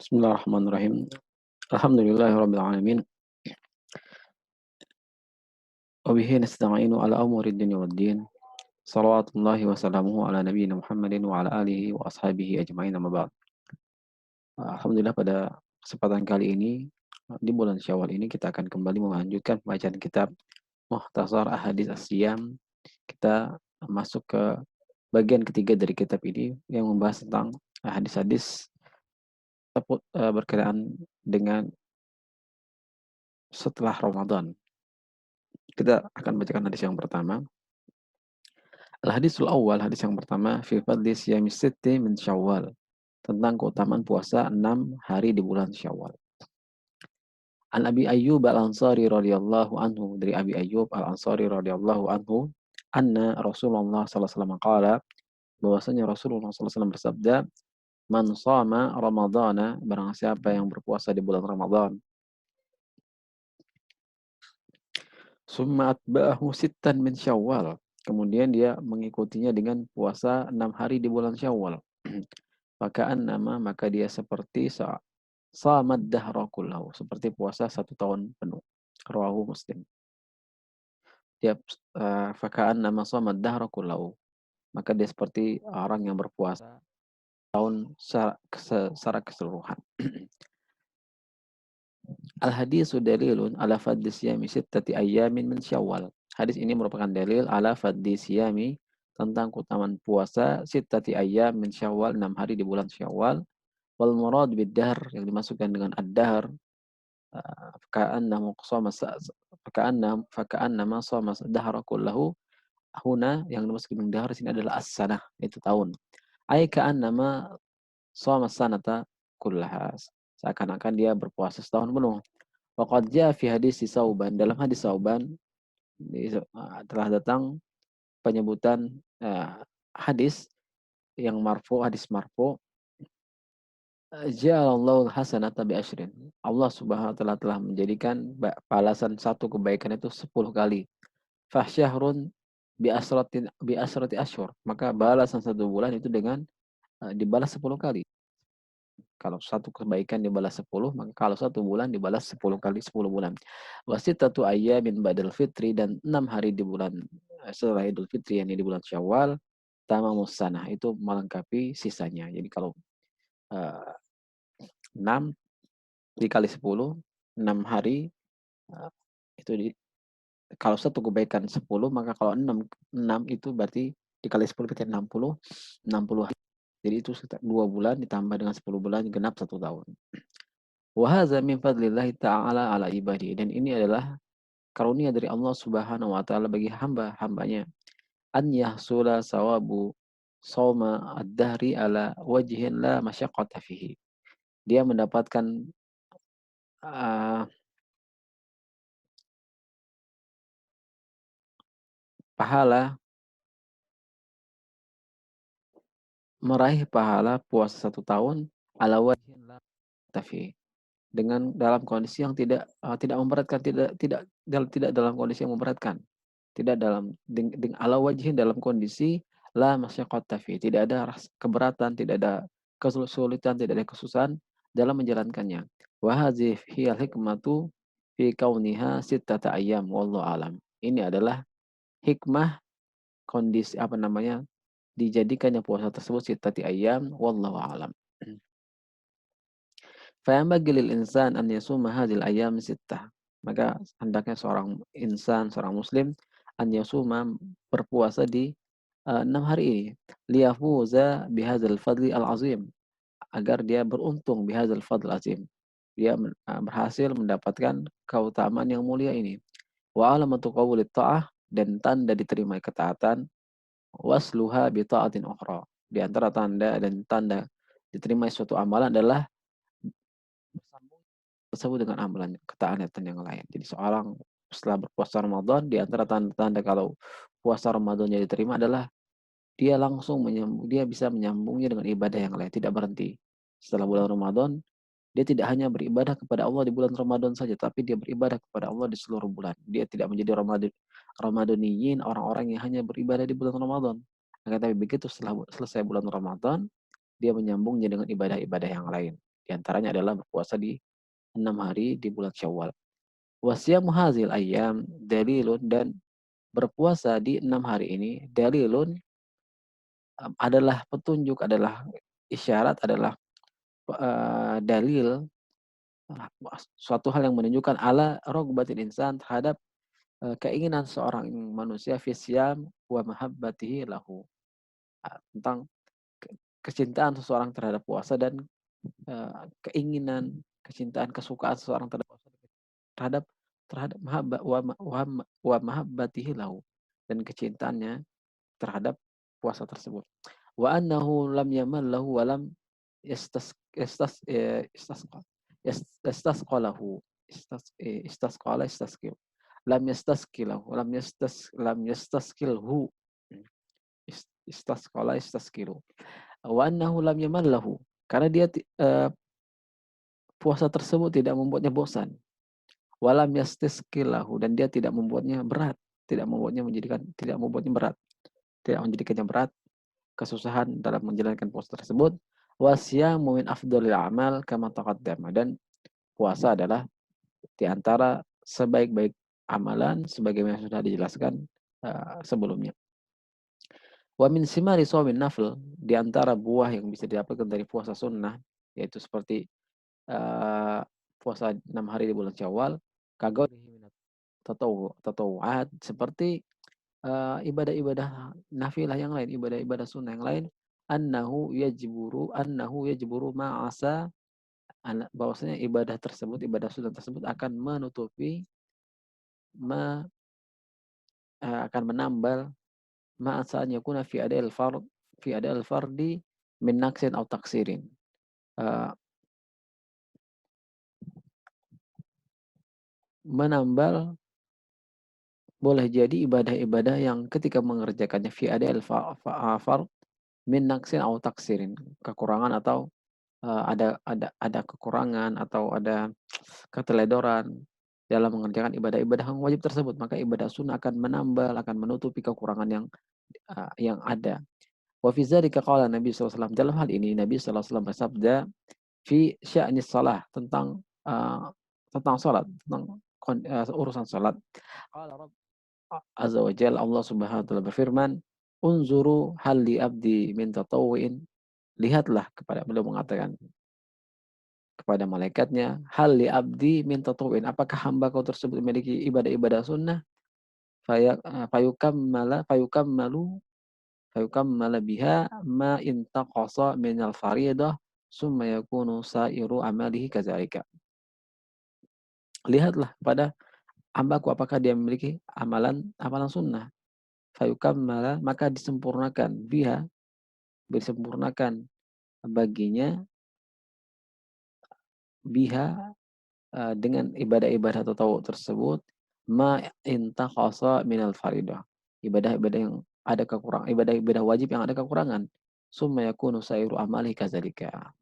Bismillahirrahmanirrahim. Alhamdulillahirabbil alamin. Wa bihi nasta'inu ala umuri dunya waddin. Shalawatullahi wa salamuhu ala nabiyyina Muhammadin wa ala alihi wa ashabihi ajmain amma ba'd. Alhamdulillah pada kesempatan kali ini di bulan Syawal ini kita akan kembali melanjutkan pembacaan kitab Mukhtasar Ahadits As-Siyam. Kita masuk ke bagian ketiga dari kitab ini yang membahas tentang hadis-hadis berkenaan dengan setelah Ramadan. Kita akan bacakan hadis yang pertama. Al-hadisul awal, hadis yang pertama, fi fadli siyamis sitti min Syawal. Tentang keutamaan puasa 6 hari di bulan Syawal. An Abi Ayyub Al-Ansari radhiyallahu anhu, dari Abi Ayyub Al-Ansari radhiyallahu anhu, anna Rasulullah sallallahu alaihi wasallam qala, bahwasanya Rasulullah sallallahu alaihi wasallam bersabda, man shama ramadhana, barang siapa yang berpuasa di bulan Ramadan, summa atba'ahu sittan min Syawal, kemudian dia mengikutinya dengan puasa 6 hari di bulan Syawal. Maka dia seperti samad dahra kullahu, seperti puasa 1 tahun penuh. Rawahu Muslim. Dia faka'annama samad dahra kullahu, maka dia seperti orang yang berpuasa tahun secara keseluruhan. Al-hadisu dalilun ala fadli siyami sittati ayyamin min Syawal. Hadis ini merupakan dalil ala fadli siyami, tentang keutamaan puasa sittati ayyam min Syawal, 6 hari di bulan Syawal. Wal murad bid-dahr, yang dimasukkan dengan ad-dahr, faka'annama shoma dahra kullahu. Huna, yang dimasukkan dengan dahr sini adalah as-sanah, itu tahun. Ai ka'annama shoma sanata kullaha, seakan-akan dia berpuasa setahun penuh. Waqad jaa fi hadis Sauban, dalam hadis Sauban telah datang penyebutan hadis yang marfu, hadis marfu, ja'alallahu hasanata bi asyrin. Allah Subhanahu wa taala telah menjadikan balasan satu kebaikan itu 10 kali. Fahsyahrun bi asrati asyhur. Maka balasan 1 bulan itu dengan dibalas 10 kali. Kalau satu kebaikan dibalas 10, maka kalau 1 bulan dibalas 10 kali 10 bulan. Wasitatu ayyamin ba'dal fitri, dan 6 hari di bulan setelah Idul Fitri, yakni di bulan Syawal, tamamus sanah, itu melengkapi sisanya. Jadi kalau 6 dikali 10, 6 hari, itu kalau satu kebaikan 10, maka kalau 6 itu berarti dikali 10 berarti 60 hari. Jadi itu 2 bulan ditambah dengan 10 bulan, genap 1 tahun. Wa hadza min fadlillahi ta'ala ala ibadihi, dan ini adalah karunia dari Allah Subhanahu wa taala bagi hamba-hambanya. An yahsula sawabu shauma ad-dahri ala wajhin la masyaqqata fihi. Dia mendapatkan pahala, meraih pahala puasa 1 tahun ala wajhin la tafi, dengan dalam kondisi yang tidak memberatkan, tidak dalam kondisi yang memberatkan, tidak dalam ala wajhin, dalam kondisi la masyaqqata fi, tidak ada keberatan, tidak ada kesulitan, tidak ada kesusahan dalam menjalankannya. Wa hadhihi hiyal hikmatu fi kauniha sittata ayyam wallahu alam. Ini adalah hikmah kondisi dijadikannya puasa tersebut sittati ayyam wallahu alam. Fa yanbaghi lil insan an yasuma hadhil ayyam sittah. Maka hendaknya seorang insan, seorang muslim, an yasuma, berpuasa di 6 hari ini, liyafuza bihadzal fadli al-azim, agar dia beruntung bihadzal fadl azim. Dia berhasil mendapatkan keutamaan yang mulia ini. Wa alamatu qabulit ta'ah, dan tanda diterima ketaatan, wasluha bi ta'atin ukhra. Di antara tanda diterima suatu amalan adalah bersambung tersebut dengan amalan ketaatan yang lain. Jadi seorang setelah berpuasa Ramadan, di antara tanda-tanda kalau puasa Ramadannya diterima adalah dia bisa menyambungnya dengan ibadah yang lain, tidak berhenti. Setelah bulan Ramadan, dia tidak hanya beribadah kepada Allah di bulan Ramadan saja, tapi dia beribadah kepada Allah di seluruh bulan. Dia tidak menjadi Ramadaniyin, orang-orang yang hanya beribadah di bulan Ramadan. Tapi begitu setelah selesai bulan Ramadan, dia menyambungnya dengan ibadah-ibadah yang lain. Di antaranya adalah berpuasa di 6 hari di bulan Syawal. Wa siyamu hadzil ayyam dalilun, dan berpuasa di 6 hari ini dalilun, adalah petunjuk, adalah isyarat, adalah dalil, suatu hal yang menunjukkan ala ragbatil insan, terhadap keinginan seorang manusia fi siyam wa mahabbatihi lahu, tentang kecintaan seseorang terhadap puasa, dan keinginan, kecintaan, kesukaan seseorang terhadap puasa, terhadap terhadap wa mahabbatihi lahu, dan kecintaannya terhadap puasa tersebut. Wa annahu lam yamallahu wa lam yastas yastas istasqa istasqalahu istasqala istasqil lam yastasqilahu lam yastasqilhu istasqala istaskilu wa annahu lam yamallahu, karena dia puasa tersebut tidak membuatnya bosan, walam yastasqilahu, dan dia tidak membuatnya berat, tidak membuatnya berat, tidak menjadikannya berat, kesusahan dalam menjalankan puasa tersebut. Wasyamu min afdhalil amal kama taqaddama, dan puasa adalah di antara sebaik-baik amalan sebagaimana sudah dijelaskan sebelumnya. Wa min simari shaumin nafl, di antara buah yang bisa didapatkan dari puasa sunnah, yaitu seperti puasa 6 hari di bulan Syawal, kaghairihi minat tatawu'at, seperti ibadah-ibadah nafilah yang lain, ibadah-ibadah sunnah yang lain, annahu yajburu ma'asa, bahwasanya ibadah tersebut, ibadah sunnah tersebut akan menutupi, akan menambal ma'asa an yakuna fi ada'il fardi min naqsin aw taksirin. Menambal boleh jadi ibadah-ibadah yang ketika mengerjakannya fi ada'il fard min naqsin aw taksirin, kekurangan atau ada kekurangan atau ada keteledoran dalam mengerjakan ibadah-ibadah yang wajib tersebut, maka ibadah sunnah akan menambal, akan menutupi kekurangan yang ada. Wa fi dzalika qala Nabi sallallahu alaihi wasallam, dalam hal ini Nabi sallallahu alaihi wasallam bersabda fi sya'nis shalah, tentang salat, tentang urusan salat. Qala Rabb azza wa jalla, Allah Subhanahu wa taala berfirman, "Unzuru hal li abdi min tatawwu'in." Lihatlah, kepada beliau mengatakan kepada malaikatnya, hal li abdi min tatawwu'in, apakah hambaku tersebut memiliki ibadah-ibadah sunnah, fayukammala biha ma intaqasa minal fariidah summa yakunu sairu amalihi kadzalika. Lihatlah pada hambaku apakah dia memiliki amalan sunnah. Fayukammala, maka disempurnakan baginya biha, dengan ibadah-ibadah tatawwu tersebut, ma intaqasa minal fariidah, ibadah-ibadah yang ada kekurangan, ibadah-ibadah wajib yang ada kekurangan. Summa yakunu sairu amalihi kadzalika.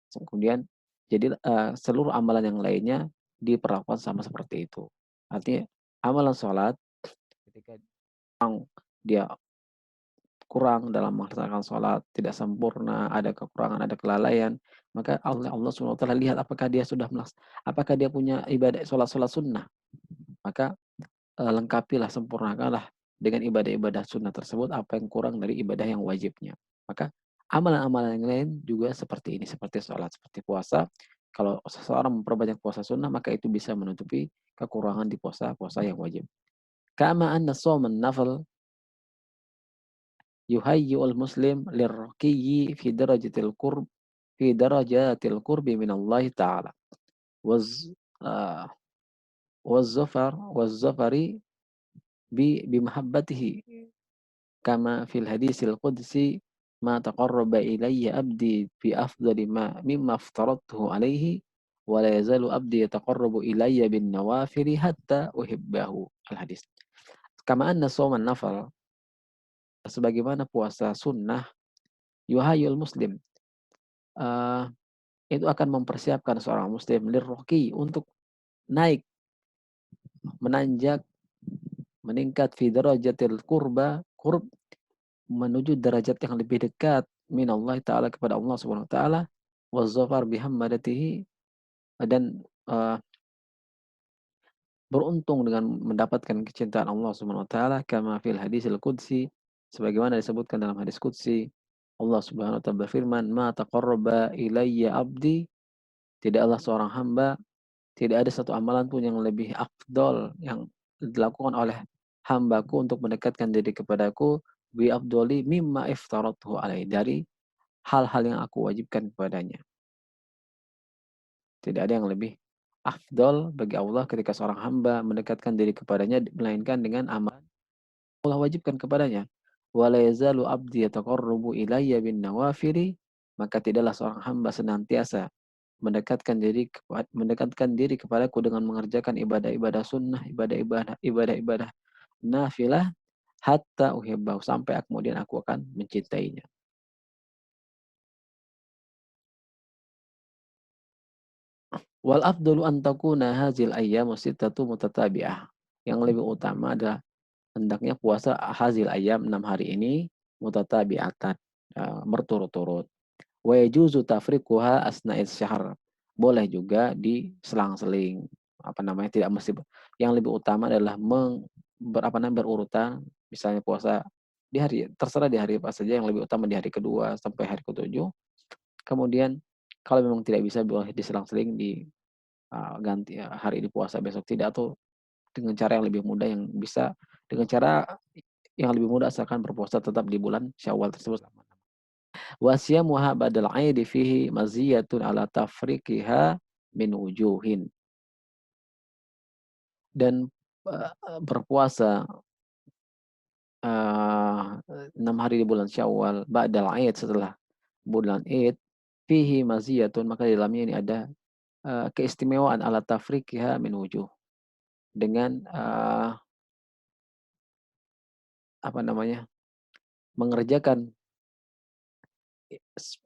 Kemudian jadi seluruh amalan yang lainnya diperlakukan sama seperti itu. Artinya amalan sholat, ketika dia kurang dalam melaksanakan sholat, tidak sempurna, ada kekurangan, ada kelalaian, maka Allah Subhanahu wa taala lihat apakah dia punya ibadah sholat-sholat sunnah. Maka lengkapilah, sempurnakanlah dengan ibadah-ibadah sunnah tersebut apa yang kurang dari ibadah yang wajibnya. Maka amalan-amalan yang lain juga seperti ini, seperti sholat, seperti puasa. Kalau seseorang memperbanyak puasa sunnah, maka itu bisa menutupi kekurangan di puasa-puasa yang wajib. Kama anna shauman nafl yuhayyi'ul muslim lirraqiyyi fi darajatil qurbi minallahi ta'ala. Waz wazzafari bimahabbatihi, kama fil hadisil qudsi, ma taqarraba ilayya abdi bi afdali mimma aftaradtuhu alaihi wa la yazalu abdi yataqarrabu ilayya bin nawafili hatta uhibbahu. Al hadis. Kama anna shauman nafal, sebagaimana puasa sunnah, yuhayyul muslim, itu akan mempersiapkan seorang muslim lirruqi, untuk naik, menanjak, meningkat fi darajatil qurb, menuju derajat yang lebih dekat minallah taala, kepada Allah Subhanahu wa taala, waz-zafar bihammadatihi, dan beruntung dengan mendapatkan kecintaan Allah Subhanahu wa taala kama fil hadisil qudsi, sebagaimana disebutkan dalam hadis qudsi. Allah Subhanahu wa taala berfirman, "Ma taqarraba ilayya 'abdi", tidaklah seorang hamba, tidak ada satu amalan pun yang lebih afdol yang dilakukan oleh hambaku untuk mendekatkan diri kepadaku bi afdoli mimma iftaradtuhu alaihi, dari hal-hal yang aku wajibkan kepadanya. Tidak ada yang lebih afdol bagi Allah ketika seorang hamba mendekatkan diri kepadanya melainkan dengan amal Allah wajibkan kepadanya. Wala yazalu 'abdi yataqarrabu ilayya bin nawafili, maka tidaklah seorang hamba senantiasa mendekatkan diri kepadaku dengan mengerjakan ibadah-ibadah sunnah, ibadah-ibadah nafilah, hatta uhibbahu, sampai kemudian aku akan mencintainya. Wal afdalu an takuna hadzil ayyamu sittatu mutatabi'ah. Yang lebih utama adalah hendaknya puasa hazil ayam 6 hari ini mutatabi'atan, berturut-turut. Wa yajuzu tafriquha asna'is syahr. Boleh juga diselang-seling, apa namanya, tidak mesti yang lebih utama adalah berurutan, misalnya puasa di hari terserah di hari apa saja, yang lebih utama di hari kedua sampai hari ketujuh. Kemudian kalau memang tidak bisa boleh diselang-seling ganti hari ini puasa besok tidak, atau dengan cara yang lebih mudah yang bisa dengan cara yang lebih mudah asalkan berpuasa tetap di bulan Syawal tersebut. Wa siyamuha ba'dal 'aidi fihi maziyatun ala tafriqiha min wujuhin. Dan, berpuasa, 6 hari di bulan Syawal ba'dal 'aid, setelah bulan Id, fihi maziyatun, maka di dalamnya ini ada, keistimewaan ala tafriqiha min wujuh, dengan, apa namanya, mengerjakan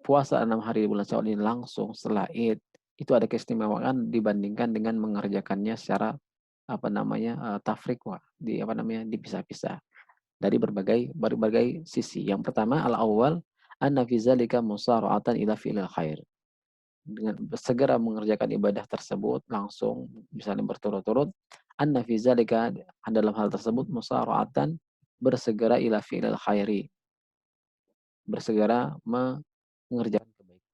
puasa 6 hari di bulan Syawal ini langsung setelah Id, itu ada keistimewaan dibandingkan dengan mengerjakannya secara, apa namanya, tafriq, apa namanya, dipisah-pisah dari berbagai sisi. Yang pertama, al-awwal, anna fi dzalika musara'atan ila fi'lil khair. Dengan segera mengerjakan ibadah tersebut langsung, misalnya berturut-turut, anna fi dzalika, dalam hal tersebut musara'atan, bersegera ila fi'lil khairi, bersegera mengerjakan kebaikan.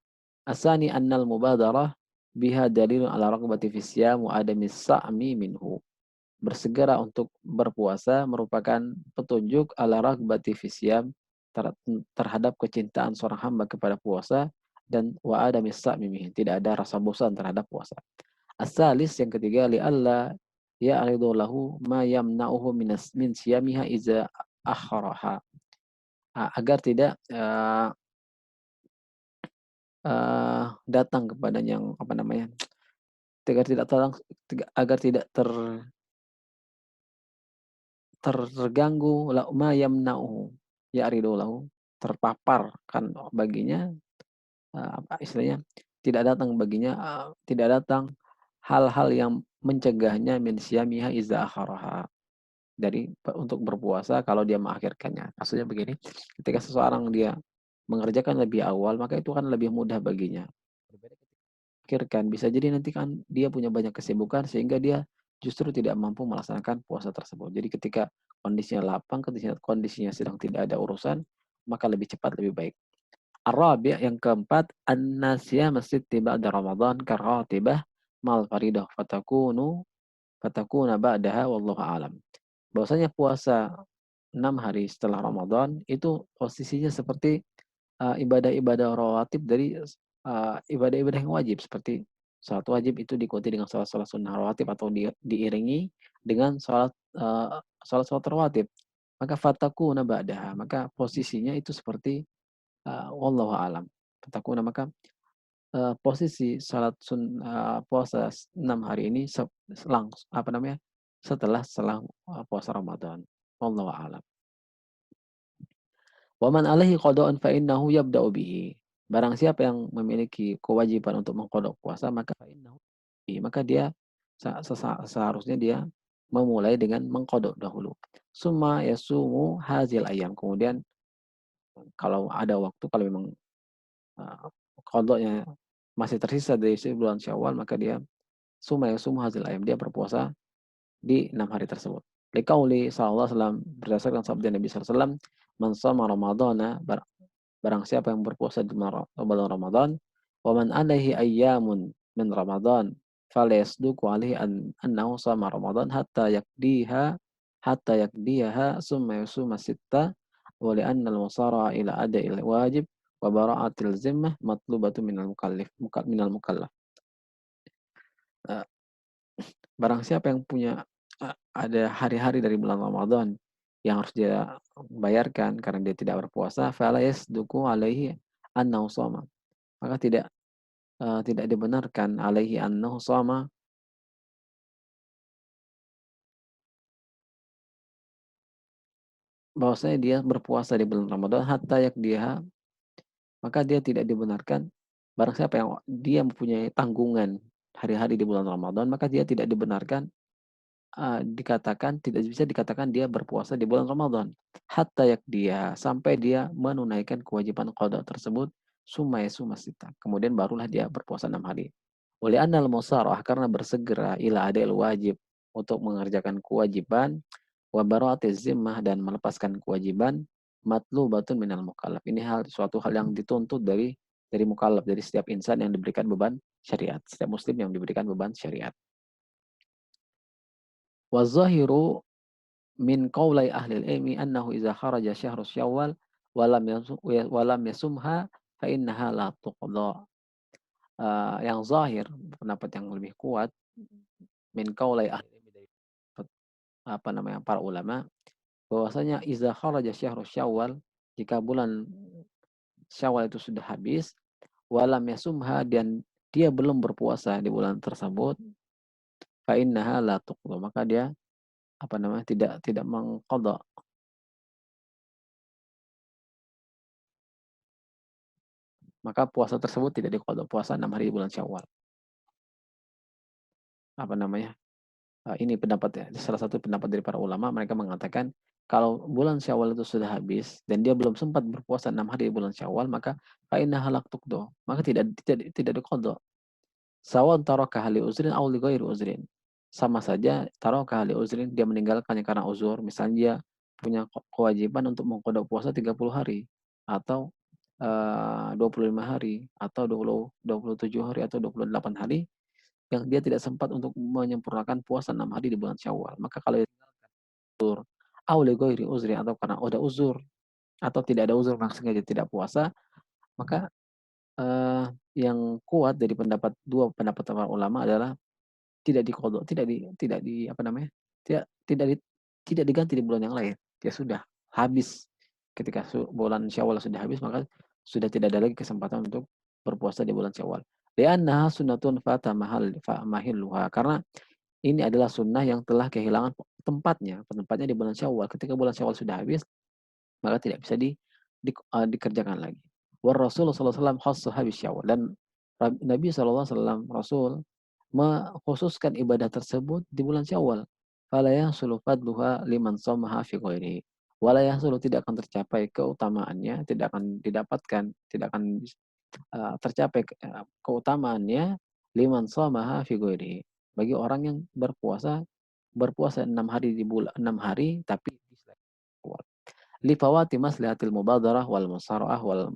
Asani annal mubadarah biha dalilun ala raqbati fi siyam wa adami sa'mi minhu. Bersegera untuk berpuasa merupakan petunjuk ala raghbati fi siyam, terhadap kecintaan seorang hamba kepada puasa, dan wa adami sa'mi minhu, tidak ada rasa bosan terhadap puasa. As-salis, yang ketiga, li'alla ya'ridu lahu ma yamna'uhu min siyamiha iza akharaha. Agar tidak datang kepadanya yang, apa namanya, agar tidak terang agar tidak terganggu ma yamna'uhu, ya'ridu lahu, terpapar kan baginya, apa istilahnya, tidak datang hal-hal yang mencegahnya min siyamiha iza akharaha, dari untuk berpuasa kalau dia mengakhirkannya. Maksudnya begini, ketika seseorang dia mengerjakan lebih awal, maka itu kan lebih mudah baginya. Berbeda ketika mengakhirkan, bisa jadi nanti kan dia punya banyak kesibukan sehingga dia justru tidak mampu melaksanakan puasa tersebut. Jadi ketika kondisinya lapang, ketika kondisinya sedang tidak ada urusan, maka lebih cepat lebih baik. Ar-rabi', yang keempat, an-nasiyah sitti ba'da Ramadan karatibah mal faridah fatakuna ba'daha wallahu a'lam. Bahwasanya puasa 6 hari setelah Ramadan itu posisinya seperti, ibadah-ibadah rawatib dari, ibadah-ibadah yang wajib, seperti salat wajib itu diikuti dengan salat-salat sunnah rawatib atau diiringi dengan salat-salat rawatib. Maka fatakuna ba'daha, maka posisinya itu seperti, wallahu a'lam. Fatakuna, maka, posisi puasa 6 hari ini apa namanya, setelah, puasa Ramadan. Wallahu a'lam. Wa man alaihi qada'un fa innahu yabda'u bihi. Barang siapa yang memiliki kewajiban untuk mengqada puasa, maka fa innahu bihi, maka dia seharusnya dia memulai dengan mengqada dahulu. Summa yasumu hadzil ayyam. Kemudian kalau ada waktu, kalau memang, qadanya masih tersisa dari bulan Syawal, maka dia yasum hadzal ayyam, dia berpuasa di 6 hari tersebut. Liqauli sallallahu alaihi wasallam, berdasarkan sabda Nabi sallallahu alaihi wasallam, "Man shama ramadhana", barang siapa yang berpuasa di bulan Ramadan, "wa man alaihi ayyamun min Ramadan, falyasduqu alaihi annahu shama Ramadan hatta yakdiyaha summa yusuma sitta, wa li'anna al-musara'a ila ada'il wajib wa bara'atil zimmah matlubatu minal mukallaf." Eee, Barang siapa yang punya ada hari-hari dari bulan Ramadan yang harus dia bayarkan karena dia tidak berpuasa, fala yasduqu alaihi annahu shama. Maka tidak dibenarkan alaihi annahu shama, bahwasanya dia berpuasa di bulan Ramadan hatta yakdiha, maka dia tidak dibenarkan barang siapa yang dia mempunyai tanggungan hari-hari di bulan Ramadan, maka dia tidak dibenarkan tidak bisa dikatakan dia berpuasa di bulan Ramadan. Hatta yakdiha, sampai dia menunaikan kewajiban qada tersebut, summa yasuma sita. Kemudian barulah dia berpuasa 6 hari. Oleh annal musarah, karena bersegera ila adil wajib, untuk mengerjakan kewajiban, wa bara'atiz zimmah, dan melepaskan kewajiban, matlubatun minal mukallaf. Ini suatu hal yang dituntut dari mukallaf, dari setiap insan yang diberikan beban syariat, setiap muslim yang diberikan beban syariat. Wa zahiru min qaulai ahli ilmi annahu idza kharaja syahrus syawal wa lam yasumha fa innaha la tuqda. Yang zahir, pendapat yang lebih kuat, min qaulai ahli ilmi, dari para ulama, bahwasanya idza kharaja syahrus syawal, jika bulan Syawal itu sudah habis, walam yasumha, dan dia belum berpuasa di bulan tersebut, fa innaha la tuqda, maka dia tidak tidak mengqadha, maka puasa tersebut tidak diqadha, puasa 6 hari di bulan Syawal. Apa namanya? Ini salah satu pendapat dari para ulama, mereka mengatakan kalau bulan Syawal itu sudah habis dan dia belum sempat berpuasa 6 hari di bulan Syawal, maka fa innaha la tuqda, maka tidak diqadha. Sawan taraka li uzrin aw li ghairi uzrin. Sama saja taraka li uzrin, dia meninggalkannya karena uzur, misalnya dia punya kewajiban untuk mengqada puasa 30 hari atau 25 hari atau 27 hari atau 28 hari, yang dia tidak sempat untuk menyempurnakan puasa 6 hari di bulan Syawal. Maka kalau uzur aw li ghairi uzrin, atau karena ada uzur atau tidak ada uzur maksudnya dia tidak puasa, maka yang kuat dari dua pendapat para ulama adalah tidak diqadha, tidak tidak di tidak diganti di bulan yang lain. Ya sudah habis. Ketika bulan Syawal sudah habis, maka sudah tidak ada lagi kesempatan untuk berpuasa di bulan Syawal. Li'annaha sunnatun mahilluha, karena ini adalah sunnah yang telah kehilangan tempatnya di bulan Syawal. Ketika bulan Syawal sudah habis, maka tidak bisa dikerjakan lagi. Rasul sallallahu alaihi wasallam khassaha bisyawal, dan Nabi sallallahu alaihi wasallam, Rasul, mengkhususkan ibadah tersebut di bulan Syawal. Fala yahsulu fadluha liman shamaha fi ghairihi. Wala yahsulu, tidak akan tercapai keutamaannya, tidak akan didapatkan, tidak akan tercapai keutamaannya, liman shamaha fi ghairihi, bagi orang yang berpuasa 6 hari di bulan 6 hari tapi di selain Syawal. Li fawati maslahatil mubadarah wal musara'ah wal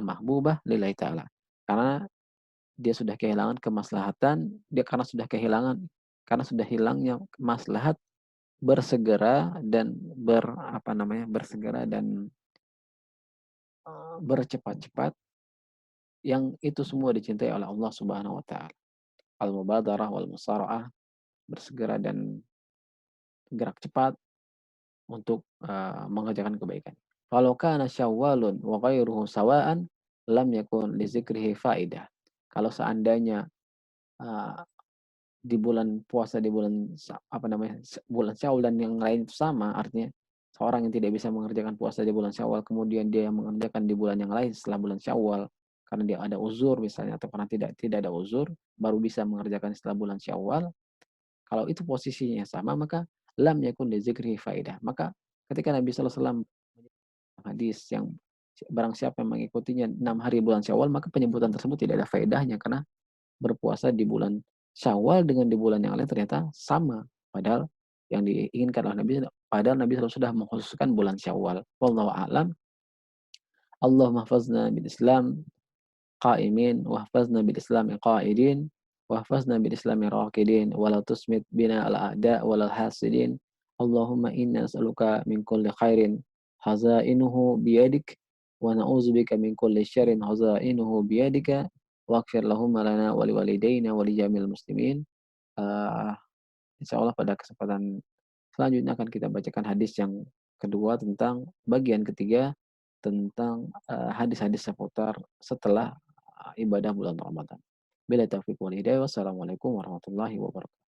mahbubah lillahi ta'ala. Karena dia sudah kehilangan kemaslahatan, karena sudah hilangnya maslahat bersegera dan bercepat-cepat, yang itu semua dicintai oleh Allah Subhanahu wa taala. Al-mubadarah wal musara'ah, bersegera dan gerak cepat untuk mengerjakan kebaikan. Kalau kana Syawalun wa ghairuhu sawa'an, lam yakun li dzikrihi faidah. Kalau seandainya uh, di bulan puasa di bulan bulan Syawal dan yang lain itu sama, artinya seorang yang tidak bisa mengerjakan puasa di bulan Syawal kemudian dia mengerjakan di bulan yang lain setelah bulan Syawal karena dia ada uzur misalnya, atau karena tidak ada uzur baru bisa mengerjakan setelah bulan Syawal, kalau itu posisinya sama, maka lam yakun li dzikrihi faidah. Maka ketika Nabi sallallahu alaihi wasallam hadis yang barang siapa yang mengikutinya 6 hari bulan Syawal, maka penyebutan tersebut tidak ada faedahnya karena berpuasa di bulan Syawal dengan di bulan yang lain ternyata sama. Padahal yang diinginkan oleh Nabi, padahal Nabi SAW sudah mengkhususkan bulan Syawal. Wallahu a'lam. Allahumma hafazna bil Islam قائمين واحفظنا بالإسلام قائدين واحفظنا بالإسلام راكدين ولا تسمت بنا الأعداء ولا الحاسدين اللهم إنا نسألك من كل خير خزائنه بيدك ونعوذ بك من كل شر خزائنه بيدك واغفر اللهم لنا ولوالدينا ولجميع المسلمين. uh, Insya Allah pada kesempatan selanjutnya akan kita bacakan hadis yang kedua tentang bagian ketiga tentang hadis-hadis seputar setelah ibadah bulan Ramadan. Bila taufiq wal hidayah. Wassalamualaikum warahmatullahi wabarakatuh.